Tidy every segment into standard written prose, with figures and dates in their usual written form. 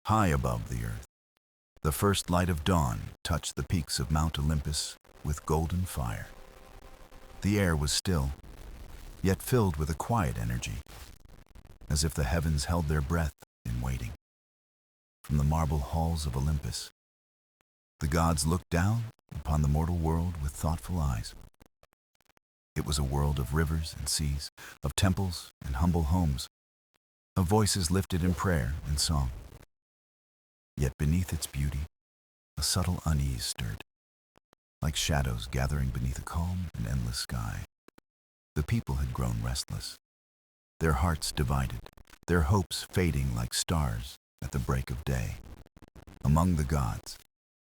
high above the earth. The first light of dawn touched the peaks of Mount Olympus with golden fire. The air was still, yet filled with a quiet energy, as if the heavens held their breath in waiting. From the marble halls of Olympus, the gods looked down upon the mortal world with thoughtful eyes. It was a world of rivers and seas, of temples and humble homes, of voices lifted in prayer and song. Yet beneath its beauty, a subtle unease stirred, like shadows gathering beneath a calm and endless sky. The people had grown restless, their hearts divided, their hopes fading like stars at the break of day. Among the gods,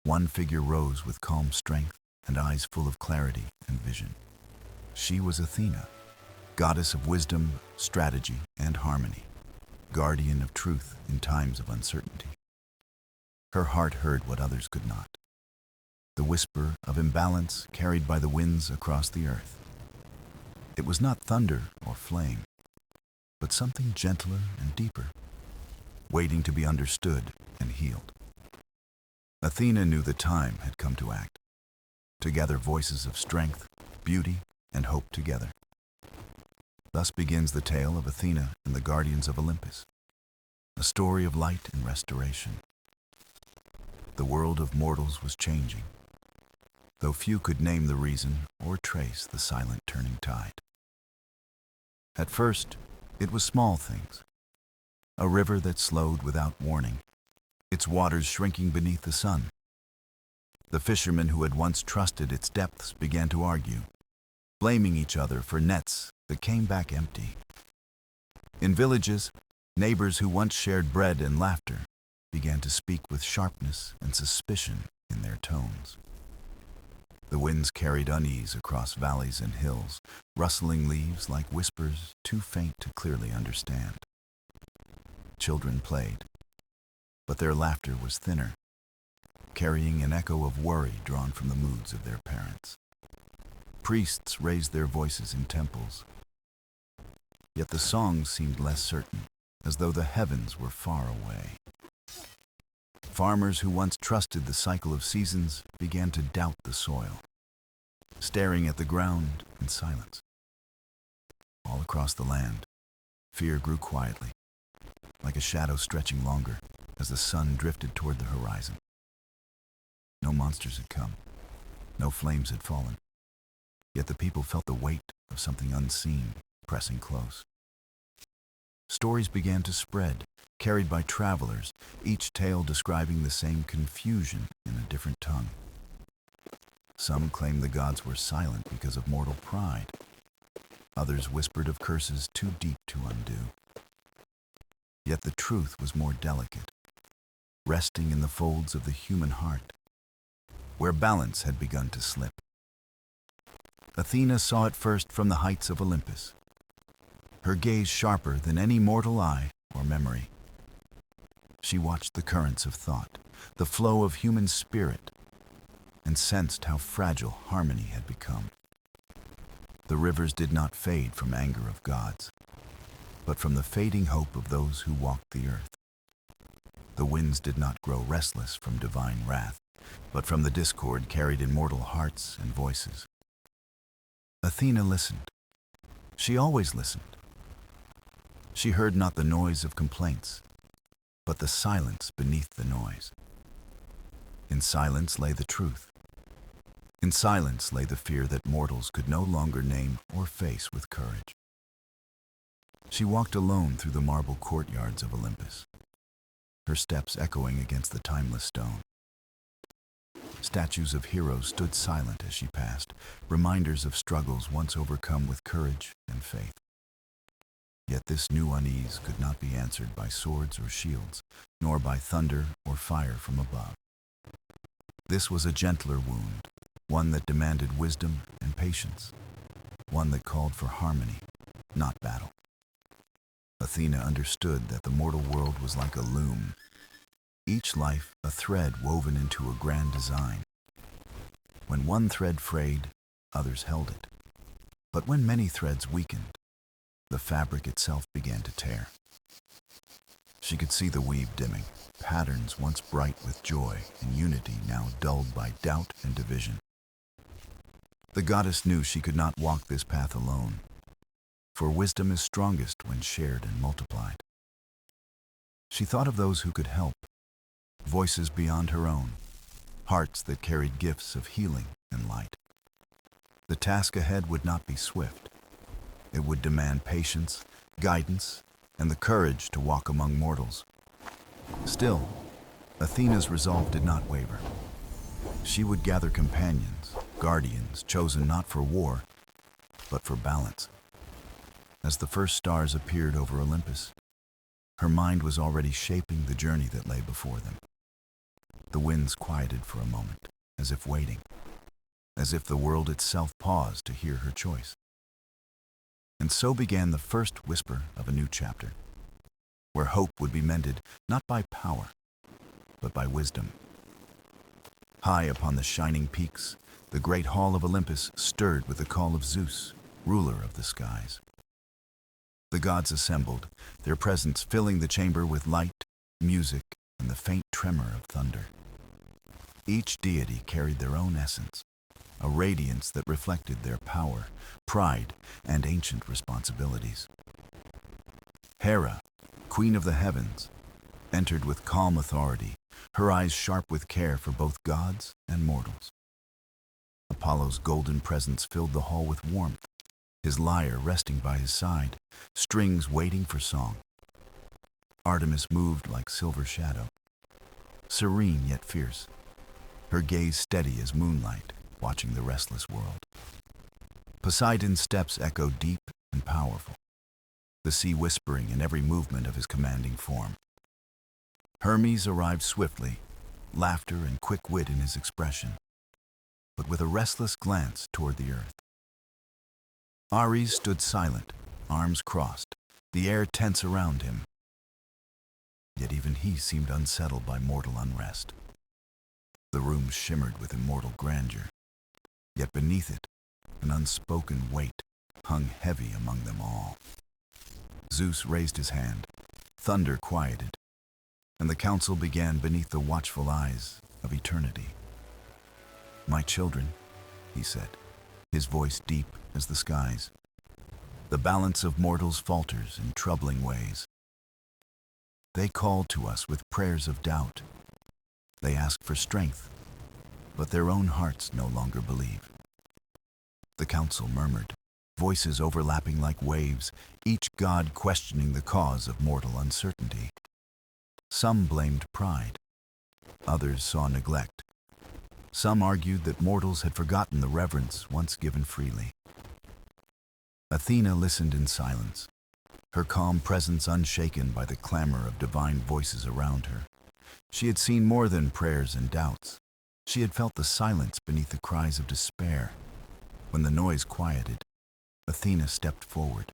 one figure rose with calm strength and eyes full of clarity and vision. She was Athena, goddess of wisdom, strategy, and harmony, guardian of truth in times of uncertainty. Her heart heard what others could not, the whisper of imbalance carried by the winds across the earth. It was not thunder or flame, but something gentler and deeper, waiting to be understood and healed. Athena knew the time had come to act, to gather voices of strength, beauty, and hope together. Thus begins the tale of Athena and the Guardians of Olympus, a story of light and restoration. The world of mortals was changing, though few could name the reason or trace the silent turning tide. At first, it was small things. A river that slowed without warning, its waters shrinking beneath the sun. The fishermen who had once trusted its depths began to argue, blaming each other for nets that came back empty. In villages, neighbors who once shared bread and laughter began to speak with sharpness and suspicion in their tones. The winds carried unease across valleys and hills, rustling leaves like whispers too faint to clearly understand. Children played, but their laughter was thinner, carrying an echo of worry drawn from the moods of their parents. Priests raised their voices in temples, yet the songs seemed less certain, as though the heavens were far away. Farmers who once trusted the cycle of seasons began to doubt the soil, staring at the ground in silence. All across the land, fear grew quietly, like a shadow stretching longer as the sun drifted toward the horizon. No monsters had come, no flames had fallen, yet the people felt the weight of something unseen pressing close. Stories began to spread, carried by travelers, each tale describing the same confusion in a different tongue. Some claimed the gods were silent because of mortal pride. Others whispered of curses too deep to undo. Yet the truth was more delicate, resting in the folds of the human heart, where balance had begun to slip. Athena saw it first from the heights of Olympus, her gaze sharper than any mortal eye or memory. She watched the currents of thought, the flow of human spirit, and sensed how fragile harmony had become. The rivers did not fade from anger of gods, but from the fading hope of those who walked the earth. The winds did not grow restless from divine wrath, but from the discord carried in mortal hearts and voices. Athena listened. She always listened. She heard not the noise of complaints, but the silence beneath the noise. In silence lay the truth. In silence lay the fear that mortals could no longer name or face with courage. She walked alone through the marble courtyards of Olympus, her steps echoing against the timeless stone. Statues of heroes stood silent as she passed, reminders of struggles once overcome with courage and faith. Yet this new unease could not be answered by swords or shields, nor by thunder or fire from above. This was a gentler wound, one that demanded wisdom and patience, one that called for harmony, not battle. Athena understood that the mortal world was like a loom, each life a thread woven into a grand design. When one thread frayed, others held it. But when many threads weakened, the fabric itself began to tear. She could see the weave dimming, patterns once bright with joy and unity now dulled by doubt and division. The goddess knew she could not walk this path alone, for wisdom is strongest when shared and multiplied. She thought of those who could help, voices beyond her own, hearts that carried gifts of healing and light. The task ahead would not be swift. It would demand patience, guidance, and the courage to walk among mortals. Still, Athena's resolve did not waver. She would gather companions, guardians chosen not for war, but for balance. As the first stars appeared over Olympus, her mind was already shaping the journey that lay before them. The winds quieted for a moment, as if waiting, as if the world itself paused to hear her choice. And so began the first whisper of a new chapter, where hope would be mended not by power, but by wisdom. High upon the shining peaks, the great hall of Olympus stirred with the call of Zeus, ruler of the skies. The gods assembled, their presence filling the chamber with light, music, and the faint tremor of thunder. Each deity carried their own essence, a radiance that reflected their power, pride, and ancient responsibilities. Hera, queen of the heavens, entered with calm authority, her eyes sharp with care for both gods and mortals. Apollo's golden presence filled the hall with warmth, his lyre resting by his side, strings waiting for song. Artemis moved like silver shadow, serene yet fierce, her gaze steady as moonlight, watching the restless world. Poseidon's steps echoed deep and powerful, the sea whispering in every movement of his commanding form. Hermes arrived swiftly, laughter and quick wit in his expression, but with a restless glance toward the earth. Ares stood silent, arms crossed, the air tense around him. Yet even he seemed unsettled by mortal unrest. The room shimmered with immortal grandeur, yet beneath it, an unspoken weight hung heavy among them all. Zeus raised his hand, thunder quieted, and the council began beneath the watchful eyes of eternity. "My children," he said, his voice deep as the skies. "The balance of mortals falters in troubling ways. They call to us with prayers of doubt. They ask for strength, but their own hearts no longer believe." The council murmured, voices overlapping like waves, each god questioning the cause of mortal uncertainty. Some blamed pride, others saw neglect. Some argued that mortals had forgotten the reverence once given freely. Athena listened in silence, her calm presence unshaken by the clamor of divine voices around her. She had seen more than prayers and doubts. She had felt the silence beneath the cries of despair. When the noise quieted, Athena stepped forward,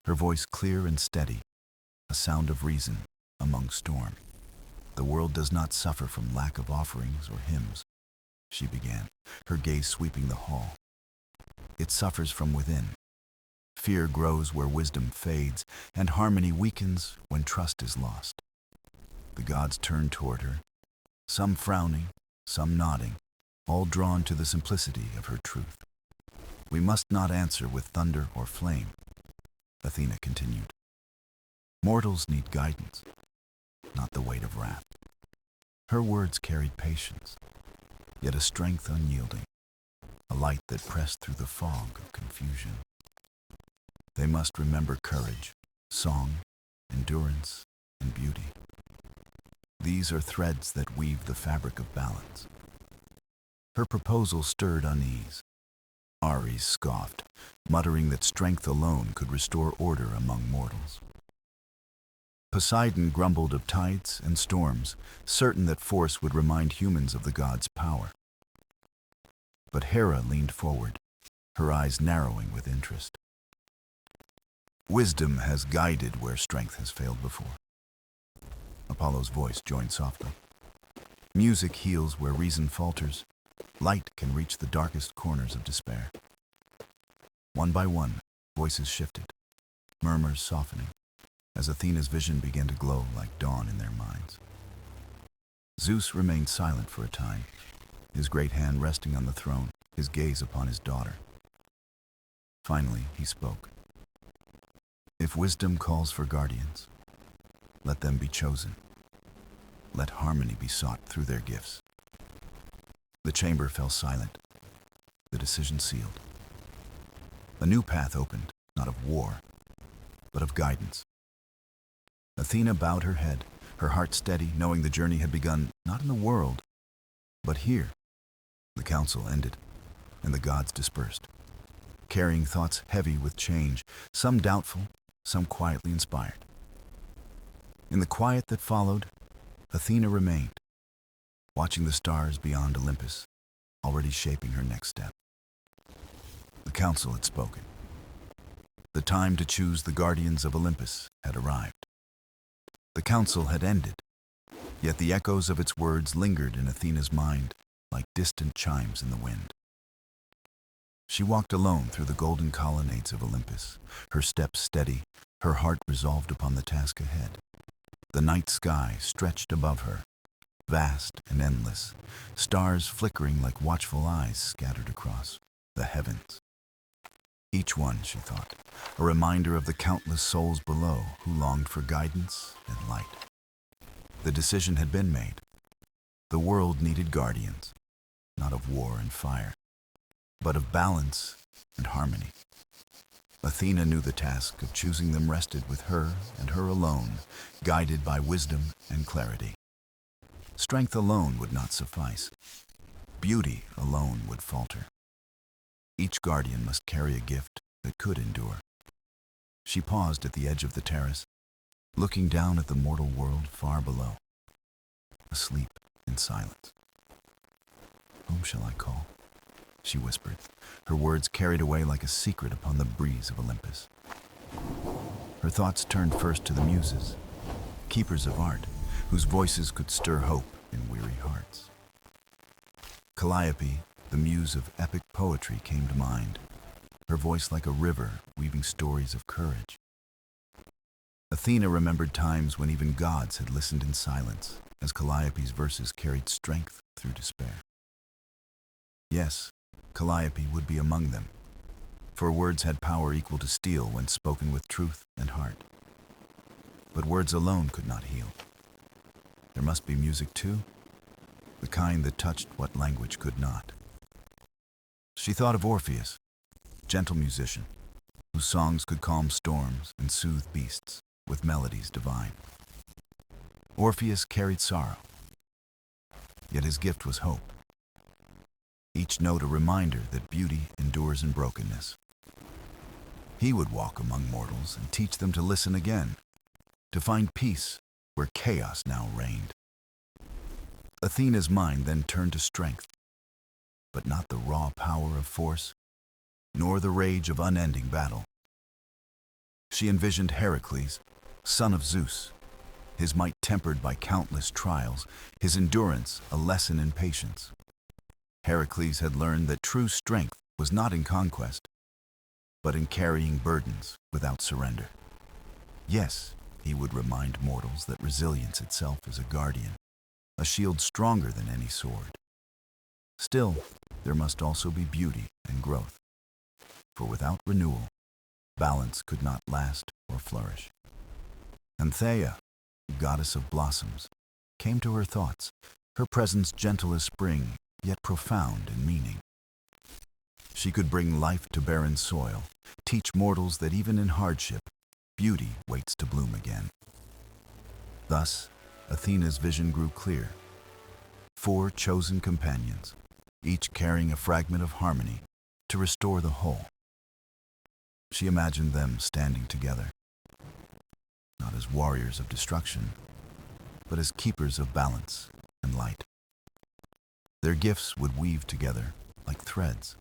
her voice clear and steady, a sound of reason among storm. "The world does not suffer from lack of offerings or hymns," she began, her gaze sweeping the hall. "It suffers from within. Fear grows where wisdom fades, and harmony weakens when trust is lost." The gods turned toward her, some frowning, some nodding, all drawn to the simplicity of her truth. "We must not answer with thunder or flame," Athena continued. "Mortals need guidance, not the weight of wrath." Her words carried patience, yet a strength unyielding, a light that pressed through the fog of confusion. They must remember courage, song, endurance, and beauty. These are threads that weave the fabric of balance. Her proposal stirred unease. Ares scoffed, muttering that strength alone could restore order among mortals. Poseidon grumbled of tides and storms, certain that force would remind humans of the god's power. But Hera leaned forward, her eyes narrowing with interest. "Wisdom has guided where strength has failed before." Apollo's voice joined softly. "Music heals where reason falters. Light can reach the darkest corners of despair." One by one, voices shifted, murmurs softening, as Athena's vision began to glow like dawn in their minds. Zeus remained silent for a time, his great hand resting on the throne, his gaze upon his daughter. Finally, he spoke. If wisdom calls for guardians, let them be chosen. Let harmony be sought through their gifts. The chamber fell silent, the decision sealed. A new path opened, not of war, but of guidance. Athena bowed her head, her heart steady, knowing the journey had begun not in the world, but here. The council ended, and the gods dispersed, carrying thoughts heavy with change, some doubtful, some quietly inspired. In the quiet that followed, Athena remained, watching the stars beyond Olympus, already shaping her next step. The council had spoken. The time to choose the Guardians of Olympus had arrived. The council had ended, yet the echoes of its words lingered in Athena's mind like distant chimes in the wind. She walked alone through the golden colonnades of Olympus, her steps steady, her heart resolved upon the task ahead. The night sky stretched above her, vast and endless, stars flickering like watchful eyes scattered across the heavens. Each one, she thought, a reminder of the countless souls below who longed for guidance and light. The decision had been made. The world needed guardians, not of war and fire, but of balance and harmony. Athena knew the task of choosing them rested with her and her alone, guided by wisdom and clarity. Strength alone would not suffice. Beauty alone would falter. Each guardian must carry a gift that could endure. She paused at the edge of the terrace, looking down at the mortal world far below, asleep in silence. Whom shall I call? She whispered, her words carried away like a secret upon the breeze of Olympus. Her thoughts turned first to the muses, keepers of art, whose voices could stir hope in weary hearts. Calliope, the muse of epic poetry, came to mind, her voice like a river weaving stories of courage. Athena remembered times when even gods had listened in silence, as Calliope's verses carried strength through despair. Yes, Calliope would be among them, for words had power equal to steel when spoken with truth and heart. But words alone could not heal. There must be music too, the kind that touched what language could not. She thought of Orpheus, gentle musician, whose songs could calm storms and soothe beasts with melodies divine. Orpheus carried sorrow, yet his gift was hope. Each note a reminder that beauty endures in brokenness. He would walk among mortals and teach them to listen again, to find peace where chaos now reigned. Athena's mind then turned to strength, but not the raw power of force, nor the rage of unending battle. She envisioned Heracles, son of Zeus, his might tempered by countless trials, his endurance a lesson in patience. Heracles had learned that true strength was not in conquest, but in carrying burdens without surrender. Yes, he would remind mortals that resilience itself is a guardian, a shield stronger than any sword. Still, there must also be beauty and growth, for without renewal, balance could not last or flourish. Anthea, goddess of blossoms, came to her thoughts, her presence gentle as spring, yet profound in meaning. She could bring life to barren soil, teach mortals that even in hardship, beauty waits to bloom again. Thus, Athena's vision grew clear. 4 chosen companions, each carrying a fragment of harmony to restore the whole. She imagined them standing together, not as warriors of destruction, but as keepers of balance and light. Their gifts would weave together like threads,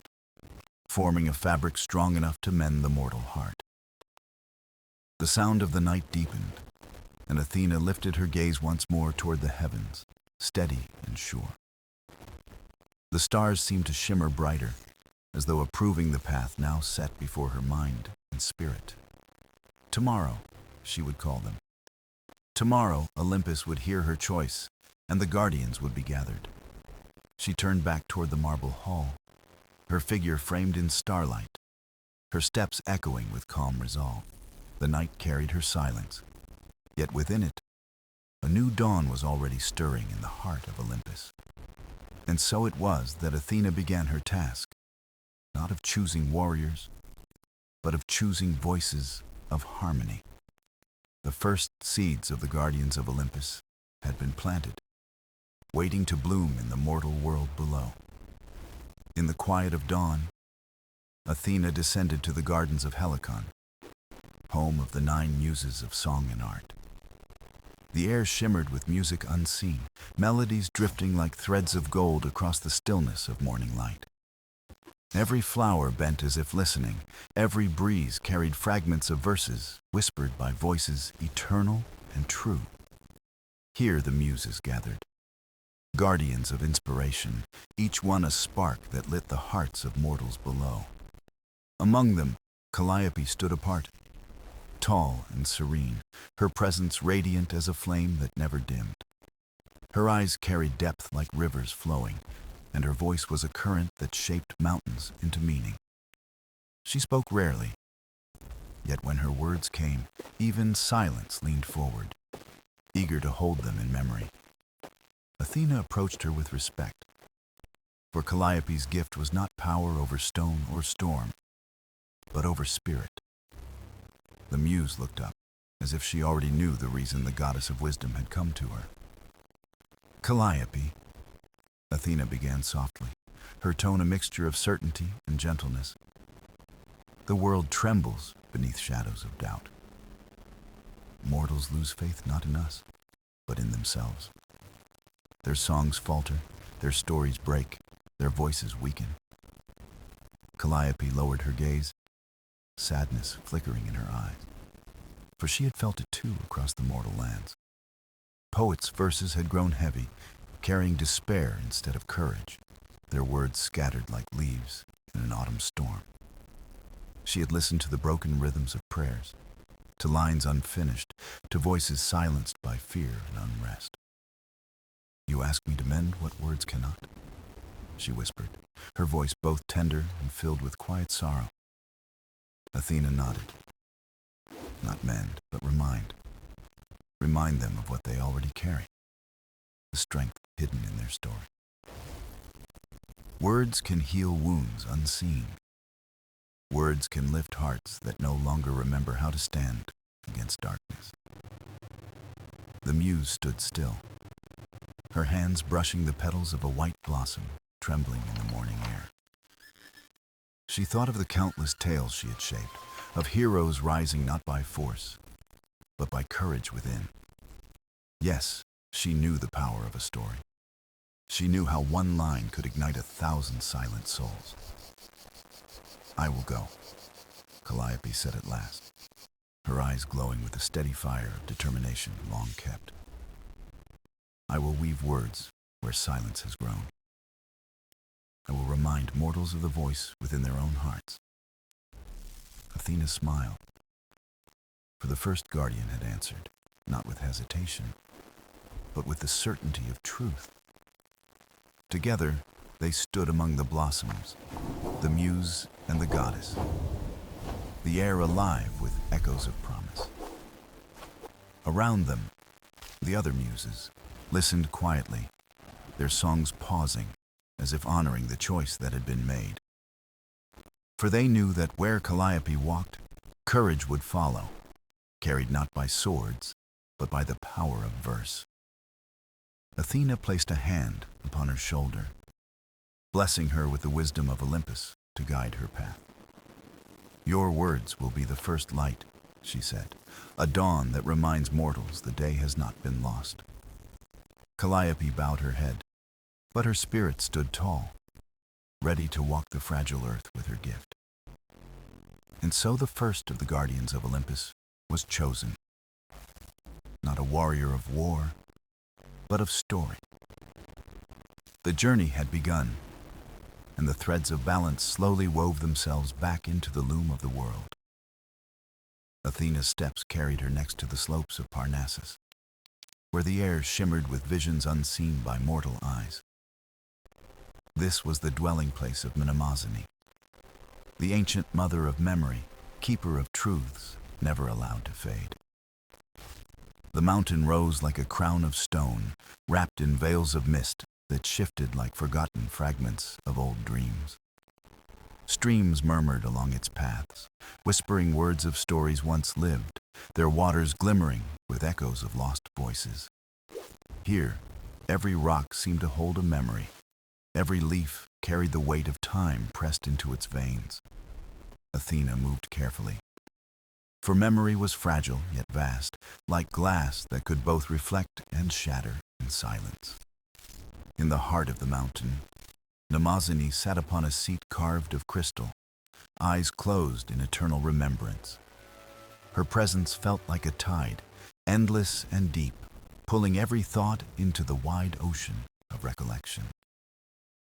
forming a fabric strong enough to mend the mortal heart. The sound of the night deepened, and Athena lifted her gaze once more toward the heavens, steady and sure. The stars seemed to shimmer brighter, as though approving the path now set before her mind and spirit. Tomorrow, she would call them. Tomorrow, Olympus would hear her choice, and the guardians would be gathered. She turned back toward the marble hall, her figure framed in starlight, her steps echoing with calm resolve. The night carried her silence, yet within it, a new dawn was already stirring in the heart of Olympus. And so it was that Athena began her task, not of choosing warriors, but of choosing voices of harmony. The first seeds of the Guardians of Olympus had been planted, waiting to bloom in the mortal world below. In the quiet of dawn, Athena descended to the gardens of Helicon, home of the 9 muses of song and art. The air shimmered with music unseen, melodies drifting like threads of gold across the stillness of morning light. Every flower bent as if listening, every breeze carried fragments of verses whispered by voices eternal and true. Here the muses gathered, guardians of inspiration, each one a spark that lit the hearts of mortals below. Among them, Calliope stood apart, tall and serene, her presence radiant as a flame that never dimmed. Her eyes carried depth like rivers flowing, and her voice was a current that shaped mountains into meaning. She spoke rarely, yet when her words came, even silence leaned forward, eager to hold them in memory. Athena approached her with respect, for Calliope's gift was not power over stone or storm, but over spirit. The muse looked up, as if she already knew the reason the goddess of wisdom had come to her. "Calliope," Athena began softly, her tone a mixture of certainty and gentleness. "The world trembles beneath shadows of doubt. Mortals lose faith not in us, but in themselves. Their songs falter, their stories break, their voices weaken." Calliope lowered her gaze, sadness flickering in her eyes, for she had felt it too across the mortal lands. Poets' verses had grown heavy, carrying despair instead of courage, their words scattered like leaves in an autumn storm. She had listened to the broken rhythms of prayers, to lines unfinished, to voices silenced by fear and unrest. "You ask me to mend what words cannot?" she whispered, her voice both tender and filled with quiet sorrow. Athena nodded. "Not mend, but remind. Remind them of what they already carry, the strength hidden in their story. Words can heal wounds unseen. Words can lift hearts that no longer remember how to stand against darkness." The muse stood still, her hands brushing the petals of a white blossom trembling in the morning air. She thought of the countless tales she had shaped, of heroes rising not by force, but by courage within. Yes, she knew the power of a story. She knew how one line could ignite 1,000 silent souls. "I will go," Calliope said at last, her eyes glowing with the steady fire of determination long kept. "I will weave words where silence has grown. I will remind mortals of the voice within their own hearts." Athena smiled, for the first guardian had answered, not with hesitation, but with the certainty of truth. Together, they stood among the blossoms, the muse and the goddess, the air alive with echoes of promise. Around them, the other muses listened quietly, their songs pausing, as if honoring the choice that had been made. For they knew that where Calliope walked, courage would follow, carried not by swords, but by the power of verse. Athena placed a hand upon her shoulder, blessing her with the wisdom of Olympus to guide her path. "Your words will be the first light," she said, "a dawn that reminds mortals the day has not been lost." Calliope bowed her head, but her spirit stood tall, ready to walk the fragile earth with her gift. And so the first of the Guardians of Olympus was chosen, not a warrior of war, but of story. The journey had begun, and the threads of balance slowly wove themselves back into the loom of the world. Athena's steps carried her next to the slopes of Parnassus, where the air shimmered with visions unseen by mortal eyes. This was the dwelling place of Mnemosyne, the ancient mother of memory, keeper of truths never allowed to fade. The mountain rose like a crown of stone, wrapped in veils of mist that shifted like forgotten fragments of old dreams. Streams murmured along its paths, whispering words of stories once lived, their waters glimmering with echoes of lost voices. Here, every rock seemed to hold a memory. Every leaf carried the weight of time pressed into its veins. Athena moved carefully, for memory was fragile yet vast, like glass that could both reflect and shatter in silence. In the heart of the mountain, Mnemosyne sat upon a seat carved of crystal, eyes closed in eternal remembrance. Her presence felt like a tide, endless and deep, pulling every thought into the wide ocean of recollection.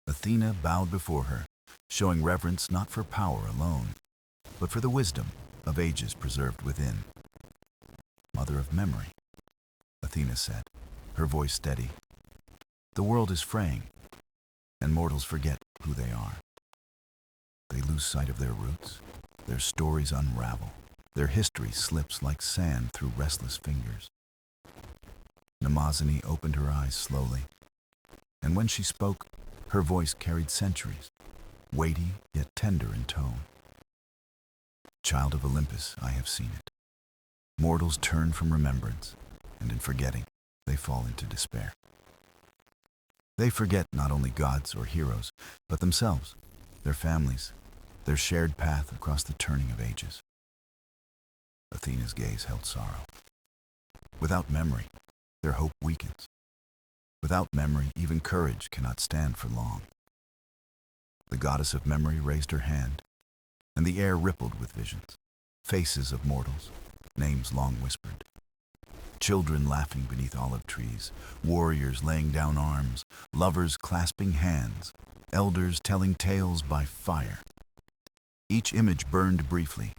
Athena bowed before her, showing reverence not for power alone, but for the wisdom of ages preserved within. Mother of memory, Athena said, her voice steady. The world is fraying, and mortals forget who they are. They lose sight of their roots, their stories unravel, their history slips like sand through restless fingers. Mnemosyne opened her eyes slowly, and when she spoke, her voice carried centuries, weighty yet tender in tone. Child of Olympus, I have seen it. Mortals turn from remembrance, and in forgetting, they fall into despair. They forget not only gods or heroes, but themselves, their families, their shared path across the turning of ages. Athena's gaze held sorrow. Without memory, their hope weakens. Without memory, even courage cannot stand for long. The goddess of memory raised her hand, and the air rippled with visions, faces of mortals, names long whispered. Children laughing beneath olive trees, warriors laying down arms, lovers clasping hands, elders telling tales by fire. Each image burned briefly,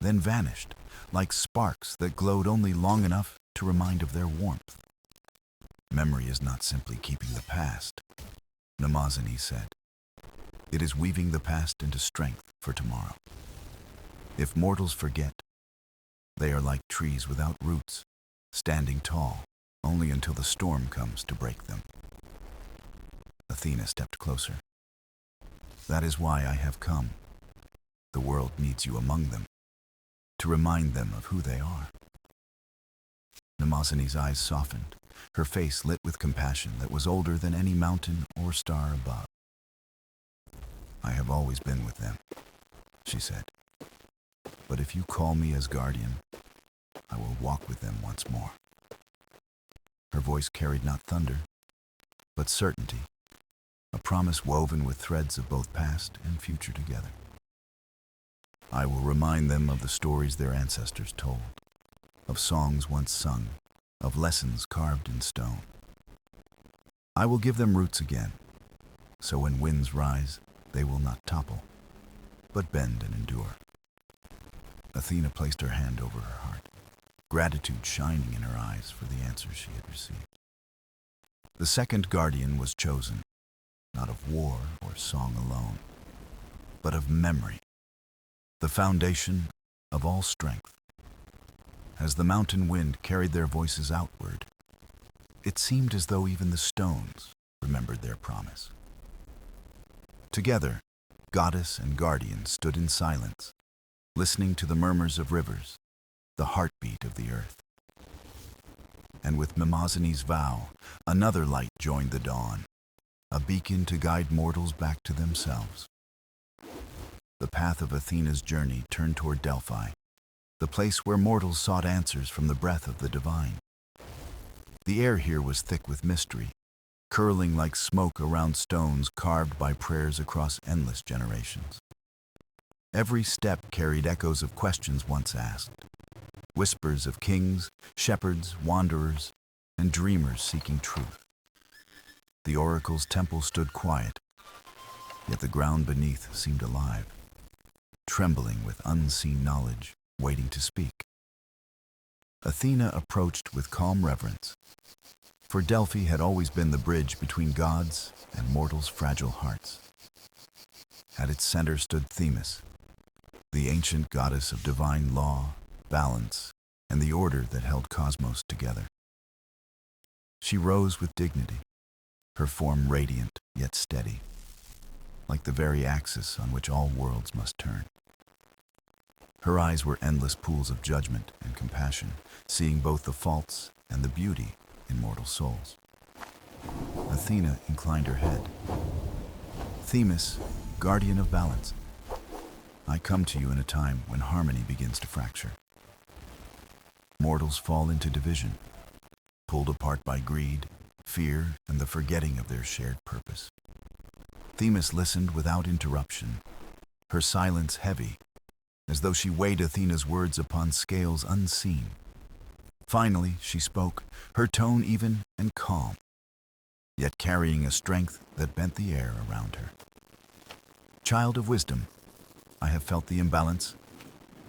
then vanished, like sparks that glowed only long enough to remind of their warmth. Memory is not simply keeping the past, Mnemosyne said. It is weaving the past into strength for tomorrow. If mortals forget, they are like trees without roots, standing tall only until the storm comes to break them. Athena stepped closer. That is why I have come. The world needs you among them, to remind them of who they are. Mnemosyne's eyes softened, her face lit with compassion that was older than any mountain or star above. I have always been with them, she said. But if you call me as guardian, I will walk with them once more. Her voice carried not thunder, but certainty, a promise woven with threads of both past and future together. I will remind them of the stories their ancestors told, of songs once sung, of lessons carved in stone. I will give them roots again, so when winds rise, they will not topple, but bend and endure. Athena placed her hand over her heart, gratitude shining in her eyes for the answers she had received. The second guardian was chosen, not of war or song alone, but of memory, the foundation of all strength. As the mountain wind carried their voices outward, it seemed as though even the stones remembered their promise. Together, goddess and guardian stood in silence, listening to the murmurs of rivers, the heartbeat of the earth. And with Mnemosyne's vow, another light joined the dawn, a beacon to guide mortals back to themselves. The path of Athena's journey turned toward Delphi, the place where mortals sought answers from the breath of the divine. The air here was thick with mystery, curling like smoke around stones carved by prayers across endless generations. Every step carried echoes of questions once asked, whispers of kings, shepherds, wanderers, and dreamers seeking truth. The oracle's temple stood quiet, yet the ground beneath seemed alive, trembling with unseen knowledge waiting to speak. Athena approached with calm reverence, for Delphi had always been the bridge between gods and mortals' fragile hearts. At its center stood Themis, the ancient goddess of divine law, balance, and the order that held cosmos together. She rose with dignity, her form radiant yet steady, like the very axis on which all worlds must turn. Her eyes were endless pools of judgment and compassion, seeing both the faults and the beauty in mortal souls. Athena inclined her head. Themis, guardian of balance, I come to you in a time when harmony begins to fracture. Mortals fall into division, pulled apart by greed, fear, and the forgetting of their shared purpose. Themis listened without interruption, her silence heavy, as though she weighed Athena's words upon scales unseen. Finally, she spoke, her tone even and calm, yet carrying a strength that bent the air around her. Child of wisdom, I have felt the imbalance.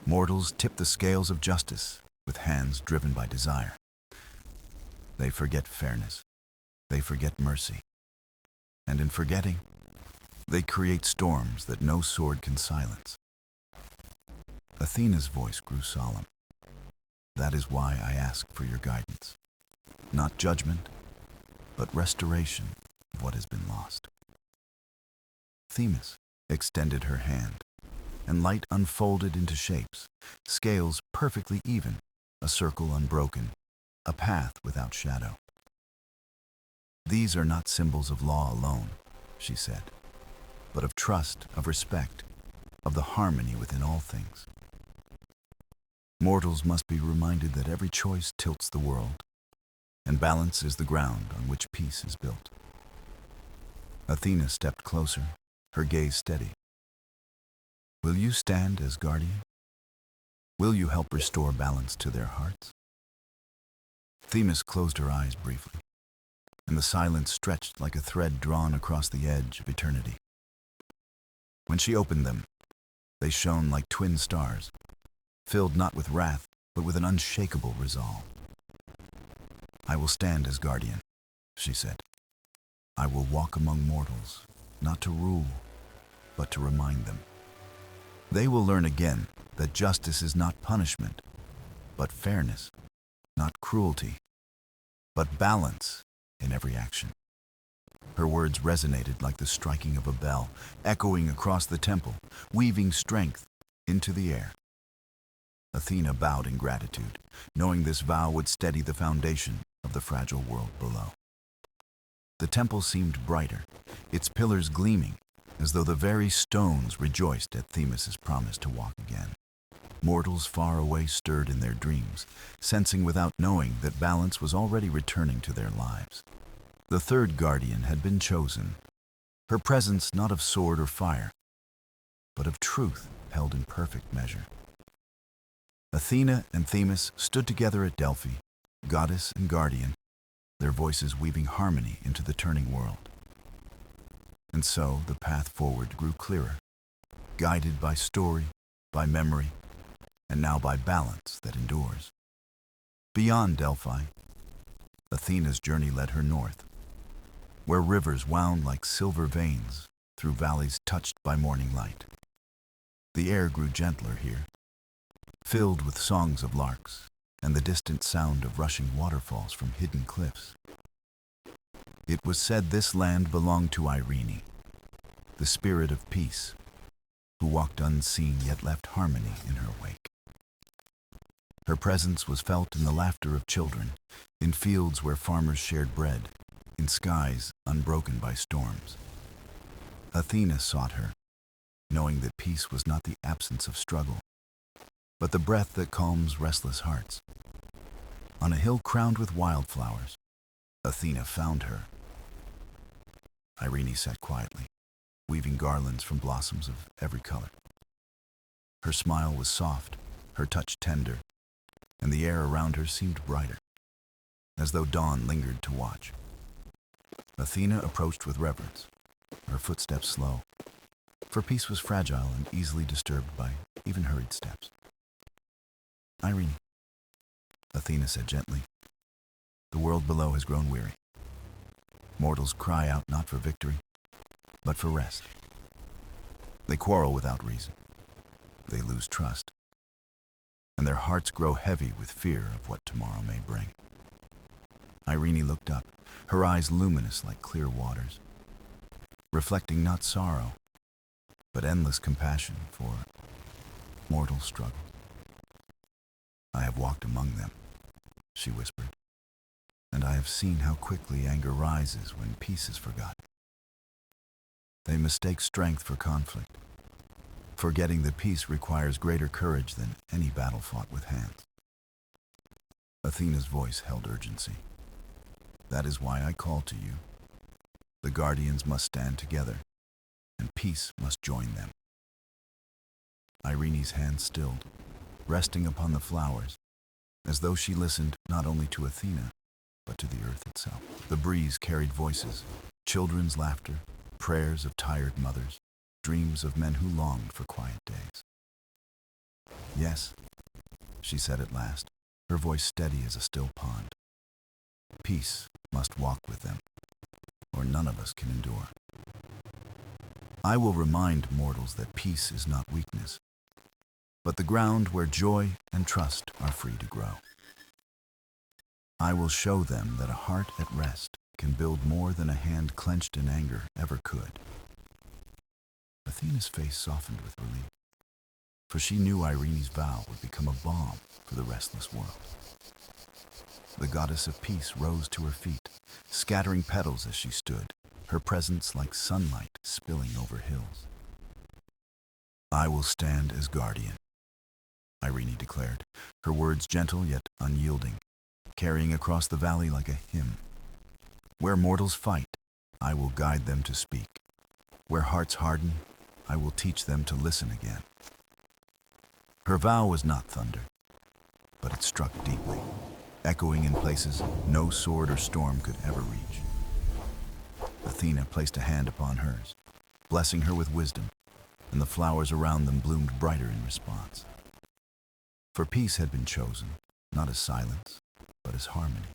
Mortals tip the scales of justice with hands driven by desire. They forget fairness. They forget mercy. And in forgetting, they create storms that no sword can silence. Athena's voice grew solemn. That is why I ask for your guidance. Not judgment, but restoration of what has been lost. Themis extended her hand, and light unfolded into shapes, scales perfectly even, a circle unbroken, a path without shadow. These are not symbols of law alone, she said, but of trust, of respect, of the harmony within all things. Mortals must be reminded that every choice tilts the world, and balance is the ground on which peace is built. Athena stepped closer, her gaze steady. Will you stand as guardian? Will you help restore balance to their hearts? Themis closed her eyes briefly, and the silence stretched like a thread drawn across the edge of eternity. When she opened them, they shone like twin stars, filled not with wrath, but with an unshakable resolve. I will stand as guardian, she said. I will walk among mortals, not to rule, but to remind them. They will learn again that justice is not punishment, but fairness, not cruelty, but balance in every action. Her words resonated like the striking of a bell, echoing across the temple, weaving strength into the air. Athena bowed in gratitude, knowing this vow would steady the foundation of the fragile world below. The temple seemed brighter, its pillars gleaming, as though the very stones rejoiced at Themis' promise to walk again. Mortals far away stirred in their dreams, sensing without knowing that balance was already returning to their lives. The third guardian had been chosen, her presence not of sword or fire, but of truth held in perfect measure. Athena and Themis stood together at Delphi, goddess and guardian, their voices weaving harmony into the turning world. And so the path forward grew clearer, guided by story, by memory, and now by balance that endures. Beyond Delphi, Athena's journey led her north, where rivers wound like silver veins through valleys touched by morning light. The air grew gentler here, filled with songs of larks and the distant sound of rushing waterfalls from hidden cliffs. It was said this land belonged to Irene, the spirit of peace, who walked unseen yet left harmony in her wake. Her presence was felt in the laughter of children, in fields where farmers shared bread, in skies unbroken by storms. Athena sought her, knowing that peace was not the absence of struggle, but the breath that calms restless hearts. On a hill crowned with wildflowers, Athena found her. Irene sat quietly, weaving garlands from blossoms of every color. Her smile was soft, her touch tender, and the air around her seemed brighter, as though dawn lingered to watch. Athena approached with reverence, her footsteps slow, for peace was fragile and easily disturbed by even hurried steps. Irene, Athena said gently. The world below has grown weary. Mortals cry out not for victory, but for rest. They quarrel without reason. They lose trust. And their hearts grow heavy with fear of what tomorrow may bring. Irene looked up, her eyes luminous like clear waters, reflecting not sorrow, but endless compassion for mortal struggle. I have walked among them, she whispered, and I have seen how quickly anger rises when peace is forgotten. They mistake strength for conflict, forgetting that peace requires greater courage than any battle fought with hands. Athena's voice held urgency. That is why I call to you. The guardians must stand together, and peace must join them. Irene's hand stilled, resting upon the flowers, as though she listened not only to Athena, but to the earth itself. The breeze carried voices, children's laughter, prayers of tired mothers, dreams of men who longed for quiet days. Yes, she said at last, her voice steady as a still pond. Peace must walk with them, or none of us can endure. I will remind mortals that peace is not weakness, but the ground where joy and trust are free to grow. I will show them that a heart at rest can build more than a hand clenched in anger ever could. Athena's face softened with relief, for she knew Irene's vow would become a balm for the restless world. The goddess of peace rose to her feet, scattering petals as she stood, her presence like sunlight spilling over hills. I will stand as guardian, Irene declared, her words gentle yet unyielding, carrying across the valley like a hymn. Where mortals fight, I will guide them to speak. Where hearts harden, I will teach them to listen again. Her vow was not thunder, but it struck deeply, echoing in places no sword or storm could ever reach. Athena placed a hand upon hers, blessing her with wisdom, and the flowers around them bloomed brighter in response. For peace had been chosen, not as silence, but as harmony,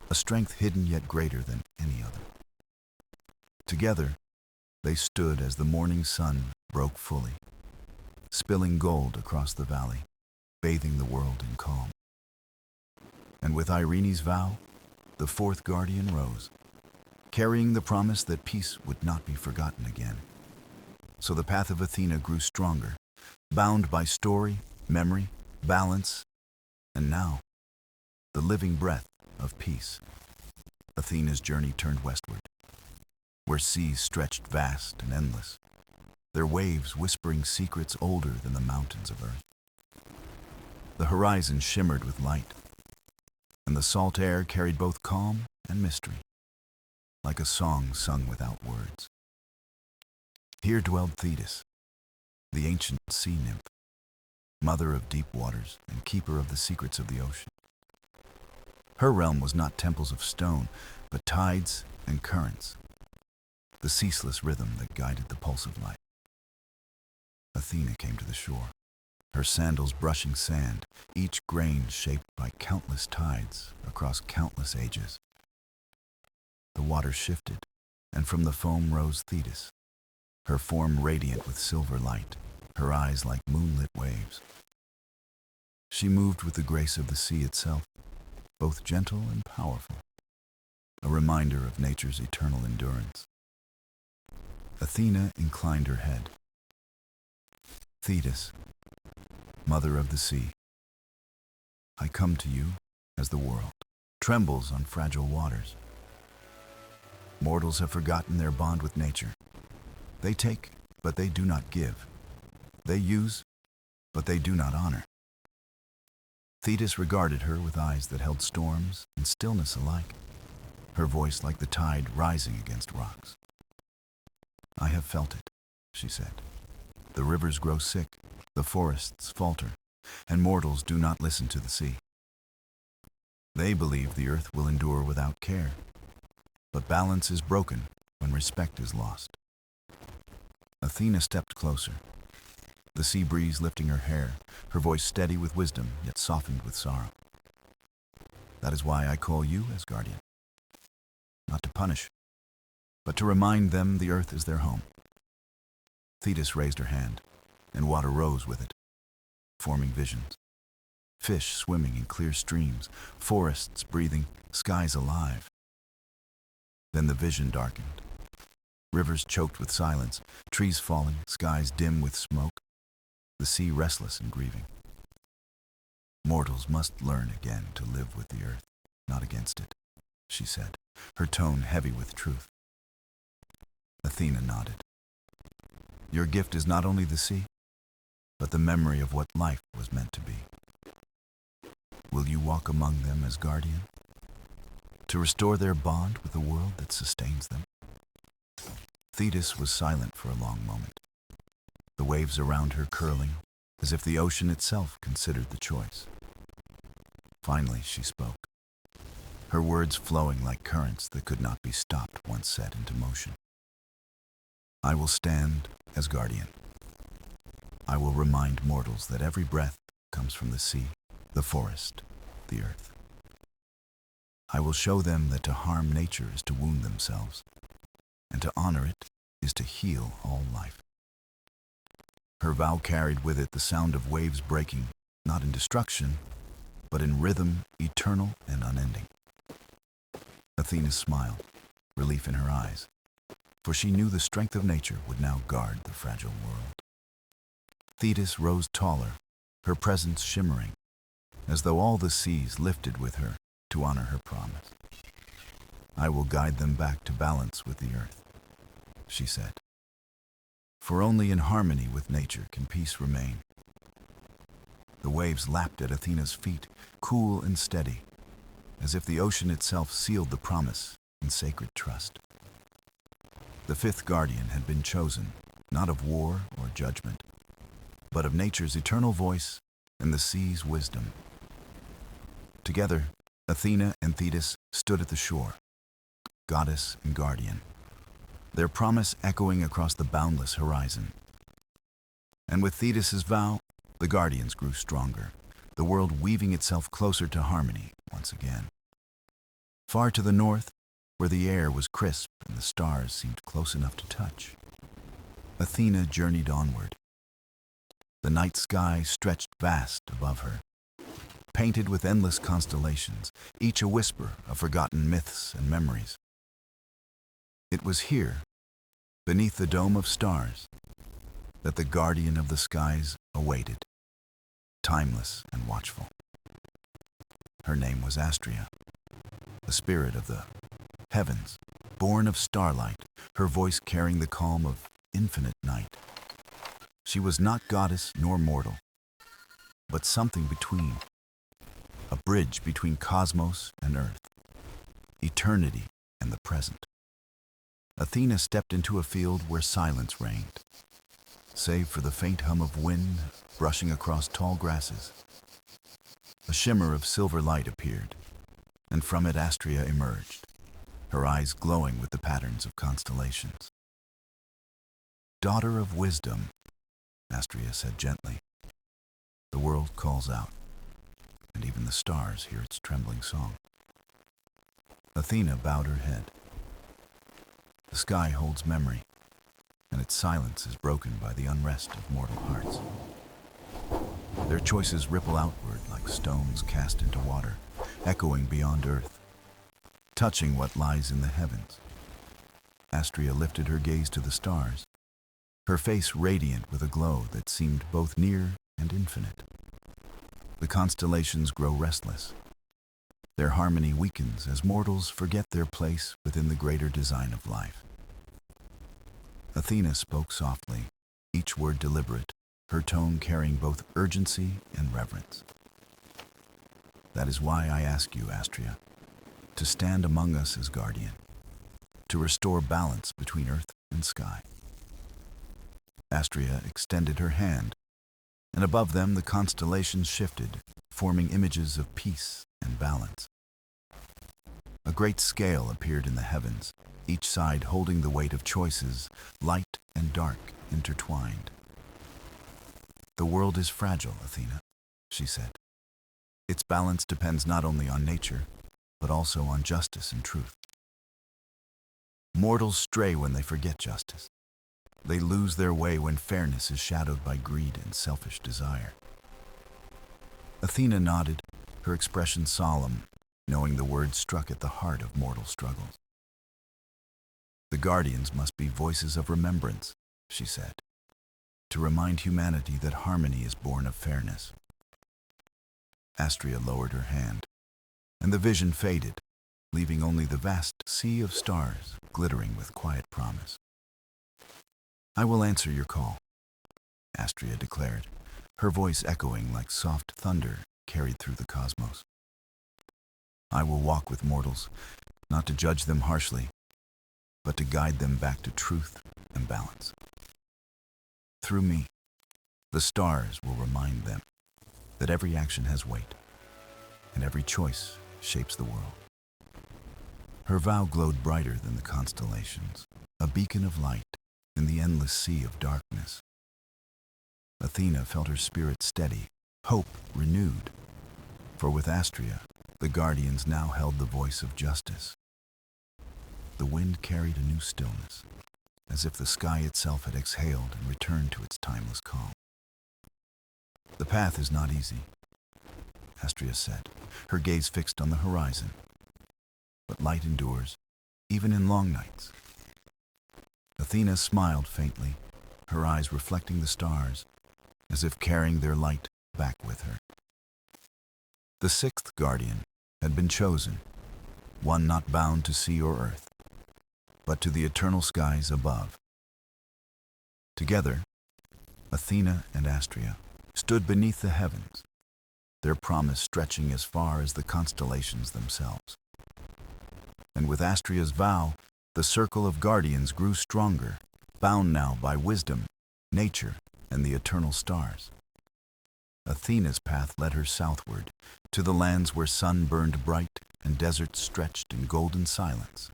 a strength hidden yet greater than any other. Together, they stood as the morning sun broke fully, spilling gold across the valley, bathing the world in calm. And with Irene's vow, the fourth guardian rose, carrying the promise that peace would not be forgotten again. So the path of Athena grew stronger, bound by story, memory, balance, and now, the living breath of peace. Athena's journey turned westward, where seas stretched vast and endless, their waves whispering secrets older than the mountains of earth. The horizon shimmered with light, and the salt air carried both calm and mystery, like a song sung without words. Here dwelled Thetis, the ancient sea nymph, mother of deep waters and keeper of the secrets of the ocean. Her realm was not temples of stone, but tides and currents, the ceaseless rhythm that guided the pulse of life. Athena came to the shore, her sandals brushing sand, each grain shaped by countless tides across countless ages. The water shifted, and from the foam rose Thetis, her form radiant with silver light, her eyes like moonlit waves. She moved with the grace of the sea itself, both gentle and powerful, a reminder of nature's eternal endurance. Athena inclined her head. Thetis, mother of the sea, I come to you as the world trembles on fragile waters. Mortals have forgotten their bond with nature. They take, but they do not give. They use, but they do not honor. Thetis regarded her with eyes that held storms and stillness alike, her voice like the tide rising against rocks. I have felt it, she said. The rivers grow sick, the forests falter, and mortals do not listen to the sea. They believe the earth will endure without care, but balance is broken when respect is lost. Athena stepped closer, the sea breeze lifting her hair, her voice steady with wisdom yet softened with sorrow. That is why I call you as guardian. Not to punish, but to remind them the earth is their home. Thetis raised her hand, and water rose with it, forming visions. Fish swimming in clear streams, forests breathing, skies alive. Then the vision darkened. Rivers choked with silence, trees falling, skies dim with smoke, the sea restless and grieving. Mortals must learn again to live with the earth, not against it, she said, her tone heavy with truth. Athena nodded. Your gift is not only the sea, but the memory of what life was meant to be. Will you walk among them as guardian, to restore their bond with the world that sustains them? Thetis was silent for a long moment, the waves around her curling, as if the ocean itself considered the choice. Finally, she spoke, her words flowing like currents that could not be stopped once set into motion. I will stand as guardian. I will remind mortals that every breath comes from the sea, the forest, the earth. I will show them that to harm nature is to wound themselves, and to honor it is to heal all life. Her vow carried with it the sound of waves breaking, not in destruction, but in rhythm eternal and unending. Athena smiled, relief in her eyes, for she knew the strength of nature would now guard the fragile world. Thetis rose taller, her presence shimmering, as though all the seas lifted with her to honor her promise. I will guide them back to balance with the earth, she said. For only in harmony with nature can peace remain. The waves lapped at Athena's feet, cool and steady, as if the ocean itself sealed the promise in sacred trust. The fifth guardian had been chosen, not of war or judgment, but of nature's eternal voice and the sea's wisdom. Together, Athena and Thetis stood at the shore, goddess and guardian, their promise echoing across the boundless horizon. And with Thetis's vow, the guardians grew stronger, the world weaving itself closer to harmony once again. Far to the north, where the air was crisp and the stars seemed close enough to touch, Athena journeyed onward. The night sky stretched vast above her, painted with endless constellations, each a whisper of forgotten myths and memories. It was here, beneath the dome of stars, that the guardian of the skies awaited, timeless and watchful. Her name was Astrea, the spirit of the heavens, born of starlight, her voice carrying the calm of infinite night. She was not goddess nor mortal, but something between, a bridge between cosmos and earth, eternity and the present. Athena stepped into a field where silence reigned, save for the faint hum of wind brushing across tall grasses. A shimmer of silver light appeared, and from it Astrea emerged, her eyes glowing with the patterns of constellations. Daughter of wisdom, Astrea said gently. The world calls out, and even the stars hear its trembling song. Athena bowed her head. The sky holds memory, and its silence is broken by the unrest of mortal hearts. Their choices ripple outward like stones cast into water, echoing beyond earth, touching what lies in the heavens. Astrea lifted her gaze to the stars, her face radiant with a glow that seemed both near and infinite. The constellations grow restless. Their harmony weakens as mortals forget their place within the greater design of life. Athena spoke softly, each word deliberate, her tone carrying both urgency and reverence. That is why I ask you, Astrea, to stand among us as guardian, to restore balance between earth and sky. Astrea extended her hand, and above them the constellations shifted, forming images of peace and balance. A great scale appeared in the heavens, each side holding the weight of choices, light and dark intertwined. The world is fragile, Athena, she said. Its balance depends not only on nature, but also on justice and truth. Mortals stray when they forget justice. They lose their way when fairness is shadowed by greed and selfish desire. Athena nodded, her expression solemn, knowing the words struck at the heart of mortal struggles. The Guardians must be voices of remembrance, she said, to remind humanity that harmony is born of fairness. Astrea lowered her hand, and the vision faded, leaving only the vast sea of stars glittering with quiet promise. "I will answer your call," Astrea declared, her voice echoing like soft thunder carried through the cosmos. "I will walk with mortals, not to judge them harshly, but to guide them back to truth and balance. Through me, the stars will remind them that every action has weight, and every choice shapes the world." Her vow glowed brighter than the constellations, a beacon of light in the endless sea of darkness. Athena felt her spirit steady, hope renewed, for with Astrea, the Guardians now held the voice of justice. The wind carried a new stillness, as if the sky itself had exhaled and returned to its timeless calm. "The path is not easy," Astrea said, her gaze fixed on the horizon. "But light endures, even in long nights." Athena smiled faintly, her eyes reflecting the stars, as if carrying their light back with her. The sixth guardian had been chosen, one not bound to sea or earth, but to the eternal skies above. Together, Athena and Astrea stood beneath the heavens, their promise stretching as far as the constellations themselves. And with Astrea's vow, the circle of guardians grew stronger, bound now by wisdom, nature, and the eternal stars. Athena's path led her southward, to the lands where sun burned bright and deserts stretched in golden silence.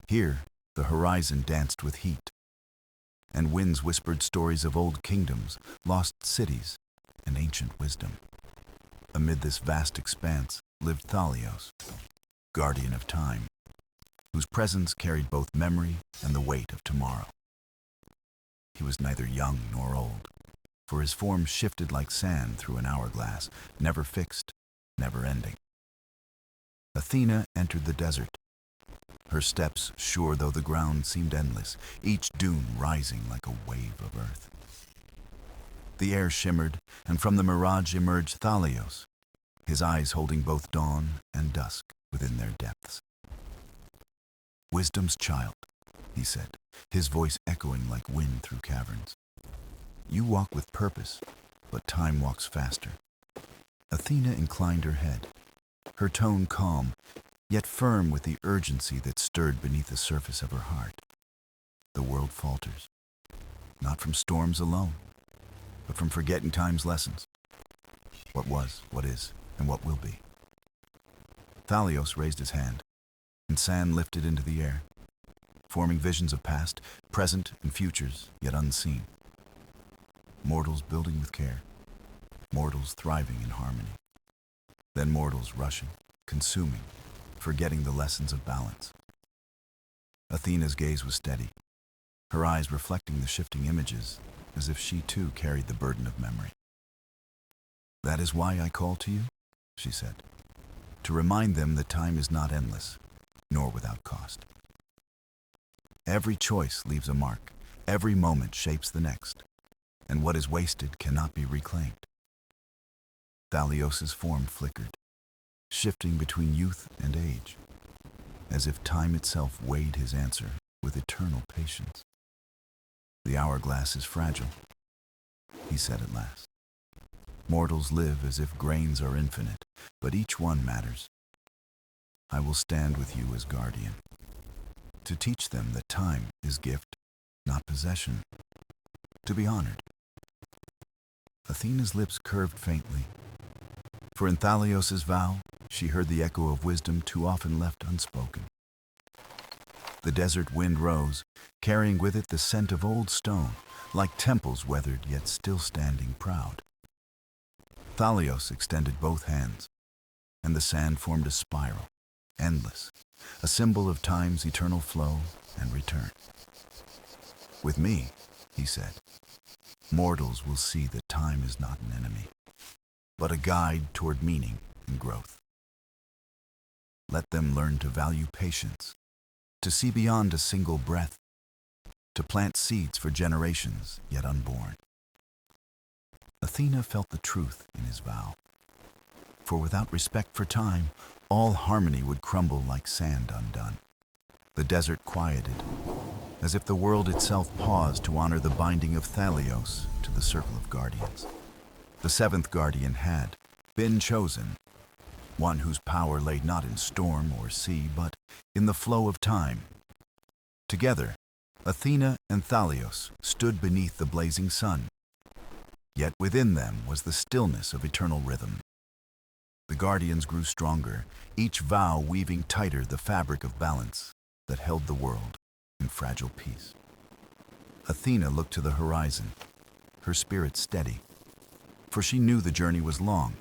Here, the horizon danced with heat, and winds whispered stories of old kingdoms, lost cities, and ancient wisdom. Amid this vast expanse lived Thalios, guardian of time, whose presence carried both memory and the weight of tomorrow. He was neither young nor old, for his form shifted like sand through an hourglass, never fixed, never ending. Athena entered the desert, her steps sure though the ground seemed endless, each dune rising like a wave of earth. The air shimmered, and from the mirage emerged Thalios, his eyes holding both dawn and dusk within their depths. "Wisdom's child," he said, his voice echoing like wind through caverns. "You walk with purpose, but time walks faster." Athena inclined her head, her tone calm, yet firm with the urgency that stirred beneath the surface of her heart. "The world falters, not from storms alone, but from forgetting time's lessons. What was, what is, and what will be." Thalios raised his hand, and sand lifted into the air, forming visions of past, present, and futures yet unseen. Mortals building with care, mortals thriving in harmony, then mortals rushing, consuming, forgetting the lessons of balance. Athena's gaze was steady, her eyes reflecting the shifting images, as if she too carried the burden of memory. "That is why I call to you," she said, "to remind them that time is not endless, nor without cost. Every choice leaves a mark, every moment shapes the next, and what is wasted cannot be reclaimed." Thalios's form flickered, shifting between youth and age, as if time itself weighed his answer with eternal patience. "The hourglass is fragile," he said at last. "Mortals live as if grains are infinite, but each one matters. I will stand with you as guardian, to teach them that time is gift, not possession, to be honored." Athena's lips curved faintly, for in Thalios's vow, she heard the echo of wisdom too often left unspoken. The desert wind rose, carrying with it the scent of old stone, like temples weathered yet still standing proud. Thalios extended both hands, and the sand formed a spiral, endless, a symbol of time's eternal flow and return. With me, he said, mortals will see that time is not an enemy, but a guide toward meaning and growth. Let them learn to value patience, to see beyond a single breath, to plant seeds for generations yet unborn. Athena felt the truth in his vow, for without respect for time, all harmony would crumble like sand undone. The desert quieted, as if the world itself paused to honor the binding of Thalios to the circle of guardians. The seventh guardian had been chosen, one whose power lay not in storm or sea, but in the flow of time. Together, Athena and Thalios stood beneath the blazing sun, yet within them was the stillness of eternal rhythm. The guardians grew stronger, each vow weaving tighter the fabric of balance that held the world in fragile peace. Athena looked to the horizon, her spirit steady, for she knew the journey was long,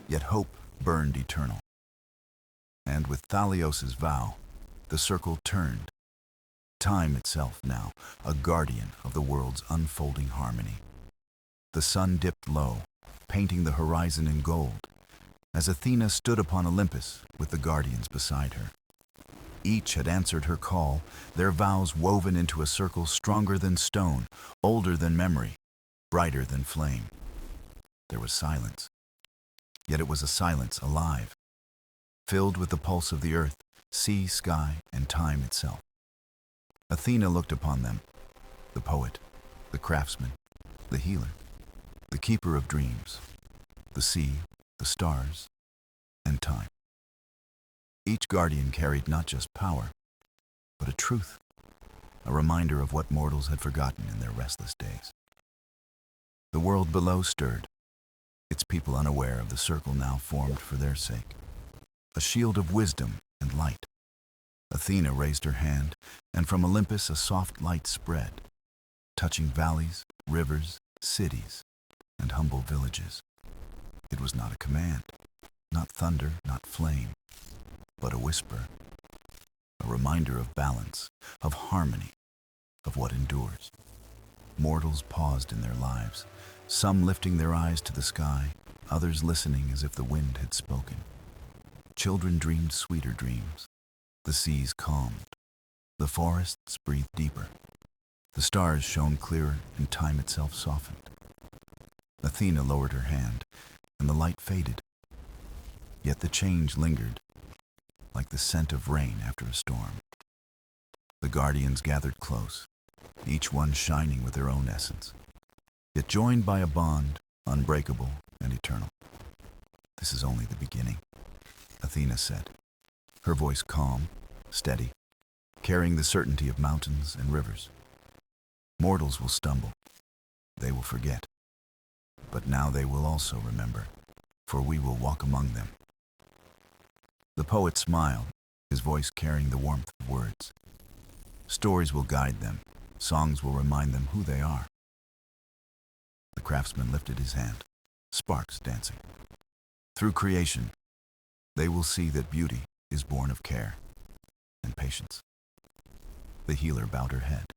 yet hope burned eternal. And with Thalios's vow, the circle turned, time itself now, a guardian of the world's unfolding harmony. The sun dipped low, painting the horizon in gold, as Athena stood upon Olympus with the guardians beside her. Each had answered her call, their vows woven into a circle stronger than stone, older than memory, brighter than flame. There was silence, yet it was a silence alive, filled with the pulse of the earth, sea, sky, and time itself. Athena looked upon them, the poet, the craftsman, the healer, the keeper of dreams, the sea, the stars, and time. Each guardian carried not just power, but a truth, a reminder of what mortals had forgotten in their restless days. The world below stirred, its people unaware of the circle now formed for their sake, a shield of wisdom and light. Athena raised her hand, and from Olympus a soft light spread, touching valleys, rivers, cities, and humble villages. It was not a command, not thunder, not flame, but a whisper, a reminder of balance, of harmony, of what endures. Mortals paused in their lives, some lifting their eyes to the sky, others listening as if the wind had spoken. Children dreamed sweeter dreams. The seas calmed. The forests breathed deeper. The stars shone clearer, and time itself softened. Athena lowered her hand, and the light faded. Yet the change lingered, like the scent of rain after a storm. The guardians gathered close, each one shining with their own essence, yet joined by a bond unbreakable and eternal. "This is only the beginning," Athena said, her voice calm, steady, carrying the certainty of mountains and rivers. Mortals will stumble, they will forget, but now they will also remember, for we will walk among them. The poet smiled, his voice carrying the warmth of words. Stories will guide them, songs will remind them who they are. The craftsman lifted his hand, sparks dancing. Through creation, they will see that beauty is born of care and patience. The healer bowed her head.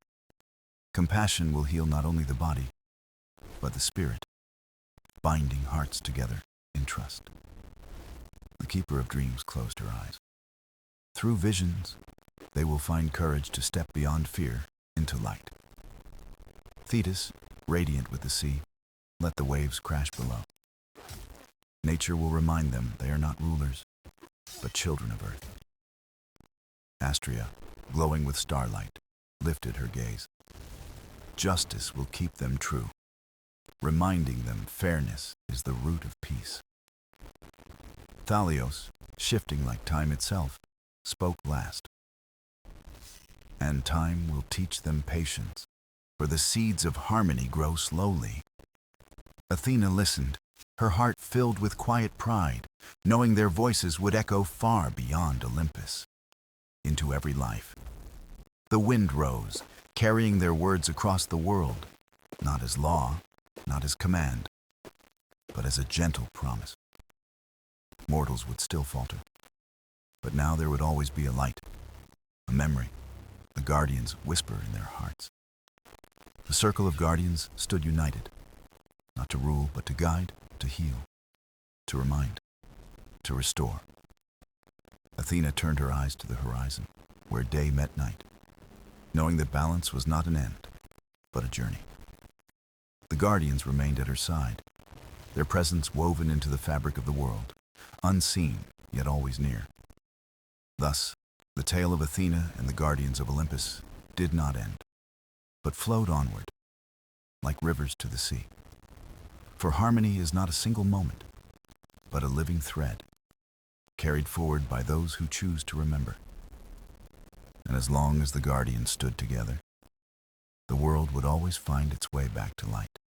Compassion will heal not only the body, but the spirit, binding hearts together in trust. The keeper of dreams closed her eyes. Through visions, they will find courage to step beyond fear into light. Thetis, radiant with the sea, let the waves crash below. Nature will remind them they are not rulers, but children of earth. Astrea, glowing with starlight, lifted her gaze. Justice will keep them true, reminding them fairness is the root of peace. Thalios, shifting like time itself, spoke last. And time will teach them patience, for the seeds of harmony grow slowly. Athena listened, her heart filled with quiet pride, knowing their voices would echo far beyond Olympus, into every life. The wind rose, carrying their words across the world, not as law, not as command, but as a gentle promise. Mortals would still falter, But now there would always be a light, a memory, the Guardians whisper in their hearts. The circle of Guardians stood united, not to rule, but to guide, to heal, to remind, to restore. Athena turned her eyes to the horizon, where day met night, knowing that balance was not an end, but a journey. The Guardians remained at her side, their presence woven into the fabric of the world, unseen yet always near. Thus, the tale of Athena and the Guardians of Olympus did not end, but flowed onward, like rivers to the sea. For harmony is not a single moment, but a living thread, carried forward by those who choose to remember. And as long as the Guardians stood together, the world would always find its way back to light.